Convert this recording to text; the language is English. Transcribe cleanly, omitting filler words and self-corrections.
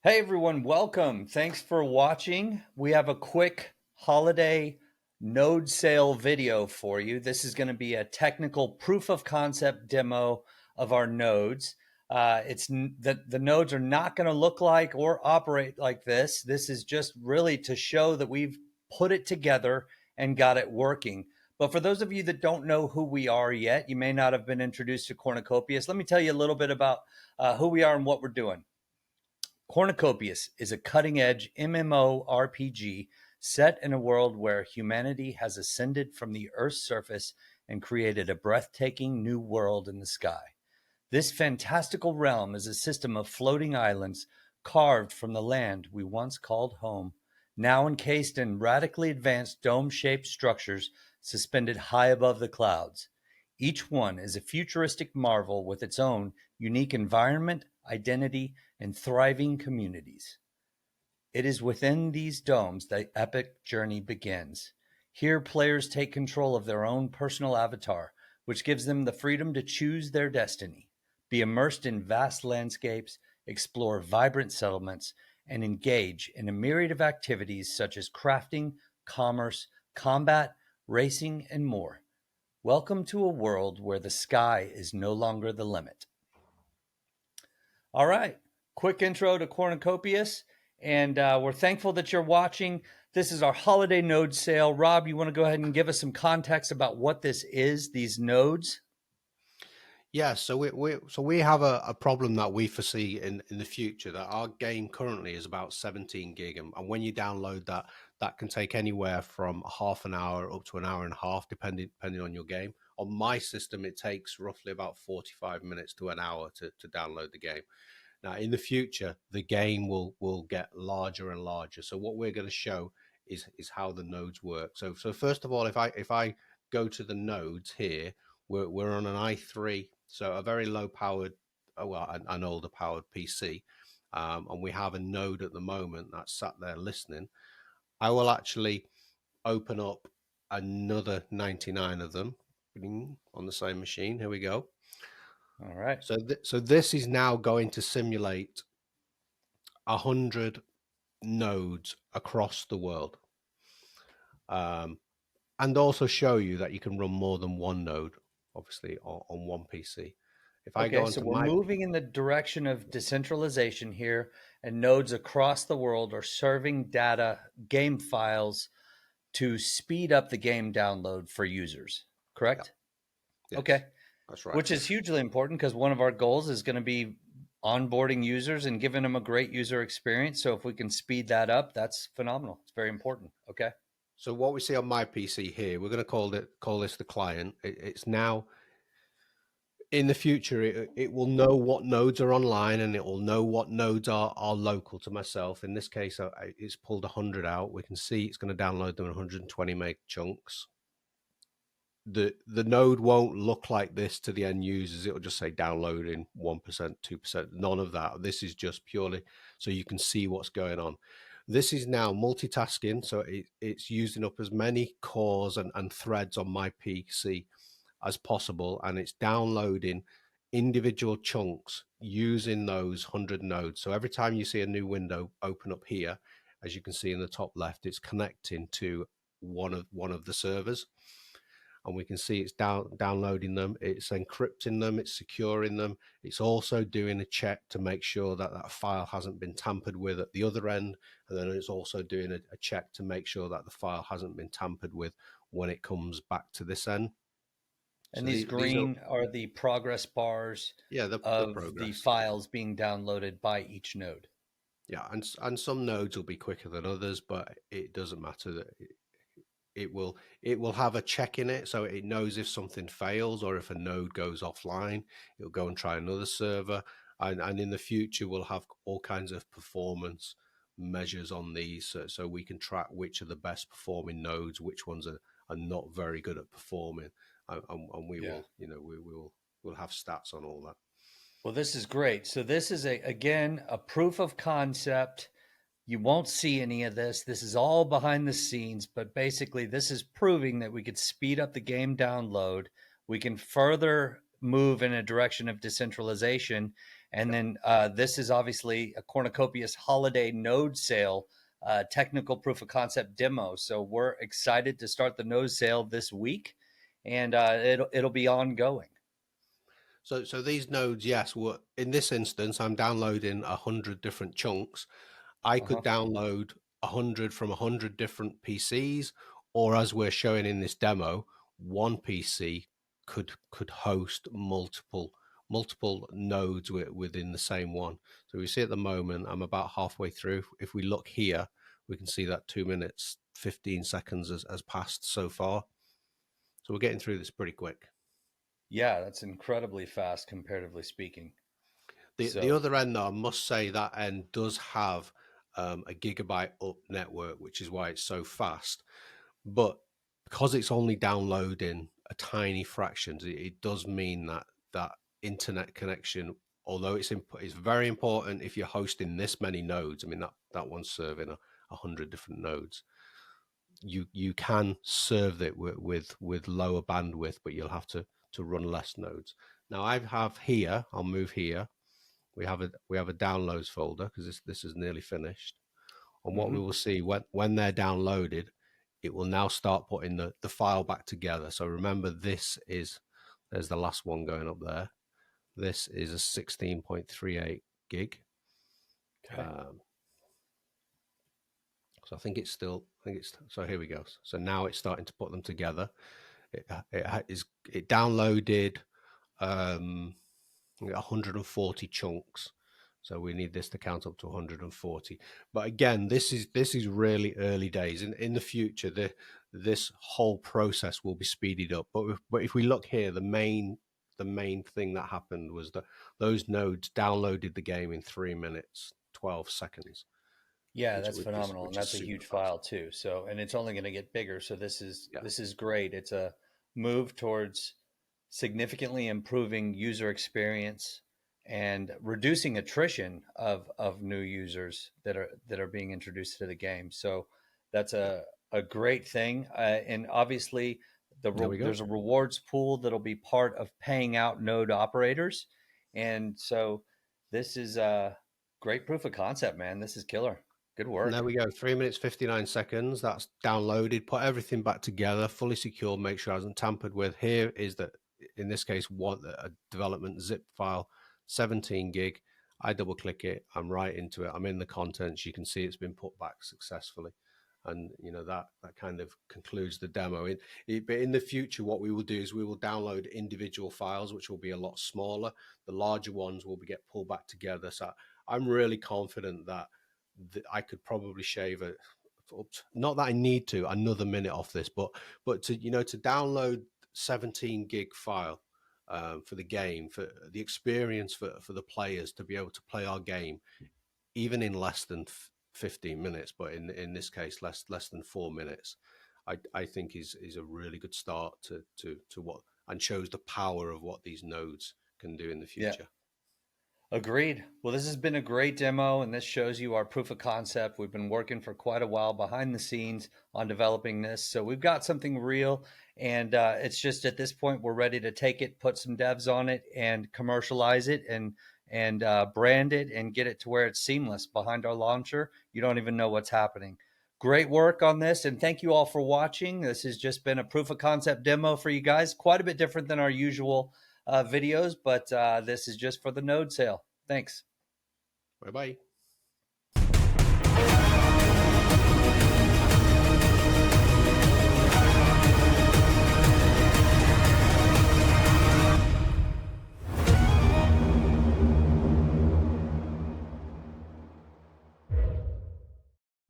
Hey everyone, welcome. Thanks for watching. We have a quick holiday node sale video for you. This is going to be a technical proof of concept demo of our nodes. The nodes are not going to look like or operate like this. This is just really to show that we've put it together and got it working. But for those of you that don't know who we are yet, you may not have been introduced to Cornucopias. Let me tell you a little bit about who we are and what we're doing. Cornucopias is a cutting-edge MMORPG set in a world where humanity has ascended from the Earth's surface and created a breathtaking new world in the sky. This fantastical realm is a system of floating islands carved from the land we once called home, now encased in radically advanced dome-shaped structures suspended high above the clouds. Each one is a futuristic marvel with its own unique environment, identity, and thriving communities. It is within these domes the epic journey begins. Here, players take control of their own personal avatar, which gives them the freedom to choose their destiny, be immersed in vast landscapes, explore vibrant settlements, and engage in a myriad of activities such as crafting, commerce, combat, racing, and more. Welcome to a world where the sky is no longer the limit. All right, quick intro to Cornucopias, and we're thankful that you're watching. This is our holiday node sale. Rob, you want to go ahead and give us some context about what this is, these nodes? Yeah, so we have a problem that we foresee in the future, that our game currently is about 17 gig, and when you download that, that can take anywhere from half an hour up to an hour and a half, depending on your game. On my system, it takes roughly about 45 minutes to an hour to download the game. Now, in the future, the game will get larger and larger. So what we're going to show is how the nodes work. So first of all, if I go to the nodes here, we're on an i3, so a very low powered, an older powered PC, and we have a node at the moment that's sat there listening. I will actually open up another 99 of them on the same machine. Here we go. All right. So this is now going to simulate 100 nodes across the world, and also show you that you can run more than one node, obviously, on one PC. If I go Okay, so onto we're my moving in the direction of decentralization here, and nodes across the world are serving data, game files to speed up the game download for users, Yeah, correct? yes, Okay. that's right. Which is hugely important because one of our goals is going to be onboarding users and giving them a great user experience. So if we can speed that up, that's phenomenal. It's very important. Okay. So what we see on my PC here, we're going to call this the client. It's now, in the future, it will know what nodes are online, and it will know what nodes are local to myself. In this case, it's pulled 100 out. We can see it's going to download them in 120 meg chunks. The node won't look like this to the end users. It'll just say downloading 1%, 2%, none of that. This is just purely so you can see what's going on. This is now multitasking, so it's using up as many cores and threads on my PC as possible, and it's downloading individual chunks using those 100 nodes. So every time you see a new window open up here, as you can see in the top left, it's connecting to one of the servers, and we can see it's downloading them, it's encrypting them, it's securing them. It's also doing a check to make sure that that file hasn't been tampered with at the other end, and then it's also doing a check to make sure that the file hasn't been tampered with when it comes back to this end. And So these these are, green are the progress bars yeah, the of the progress. files being downloaded by each node. Yeah, and some nodes will be quicker than others, but it doesn't matter. That it will have a check in it, so it knows if something fails or if a node goes offline. It'll go and try another server, and in the future we'll have all kinds of performance measures on these, so we can track which are the best performing nodes, which ones are not very good at performing, and we Yeah. will, we'll have stats on all that. Well, this is great. So this is again a proof of concept. You won't see any of this. This is all behind the scenes, but basically this is proving that we could speed up the game download. We can further move in a direction of decentralization, And then this is obviously a Cornucopias holiday node sale, technical proof of concept demo. So we're excited to start the node sale this week, and it'll be ongoing. So these nodes, yes, in this instance, I'm downloading 100 different chunks. I could Uh-huh. download 100 from 100 different PCs, or as we're showing in this demo, one PC could host multiple nodes within the same one. So we see at the moment, I'm about halfway through. If we look here, we can see that 2 minutes, 15 seconds has passed so far. So we're getting through this pretty quick. Yeah, that's incredibly fast, comparatively speaking. The So, other end, though, I must say that end does have a gigabyte up network, which is why it's so fast. But because it's only downloading a tiny fraction, it does mean that that internet connection, although it's very important if you're hosting this many nodes. I mean that one's serving 100 different nodes. You can serve it with lower bandwidth, but you'll have to run less nodes. Now I have here. I'll move here. We have a downloads folder because this is nearly finished. And what we will see when they're downloaded, it will now start putting the file back together. So remember, there's the last one going up there. This is a 16.38 gig. okay. So so here we go. So now it's starting to put them together. It downloaded 140 chunks. So we need this to count up to 140. But again, this is really early days. In the future, this whole process will be speeded up. But if we look here, the main thing that happened was that those nodes downloaded the game in 3 minutes 12 seconds, Yeah, that's phenomenal, and which is that's a super huge fast. file too. So, and it's only going to get bigger. So Yeah, this is great. It's a move towards significantly improving user experience and reducing attrition of new users that are being introduced to the game. So that's yeah. a great thing. And obviously, There we go. there's a rewards pool that'll be part of paying out node operators, and so this is a great proof of concept, man. This is killer. Good And there work. we go, 3 minutes 59 seconds. That's downloaded, put everything back together, fully secure, make sure it hasn't tampered with. Here is that, in this case, a development zip file, 17 gig. I double click it, I'm right into it, I'm in the contents. You can see it's been put back successfully. And that kind of concludes the demo. But in the future, what we will do is we will download individual files, which will be a lot smaller. The larger ones will get pulled back together. So I'm really confident that I could probably shave not that I need to another minute off this, but to download 17 gig file for the game, for the experience for the players to be able to play our game even in less than 15 minutes, but in this case less than 4 minutes, I think is a really good start to what, and shows the power of what these nodes can do in the Yeah. future. Agreed. Well, this has been a great demo, and this shows you our proof of concept. We've been working for quite a while behind the scenes on developing this. So we've got something real, and it's just at this point we're ready to take it, put some devs on it, and commercialize it, and brand it, and get it to where it's seamless behind our launcher. You don't even know what's happening. Great work on this, and thank you all for watching. This has just been a proof of concept demo for you guys, quite a bit different than our usual videos, but this is just for the node sale. Thanks. Bye bye.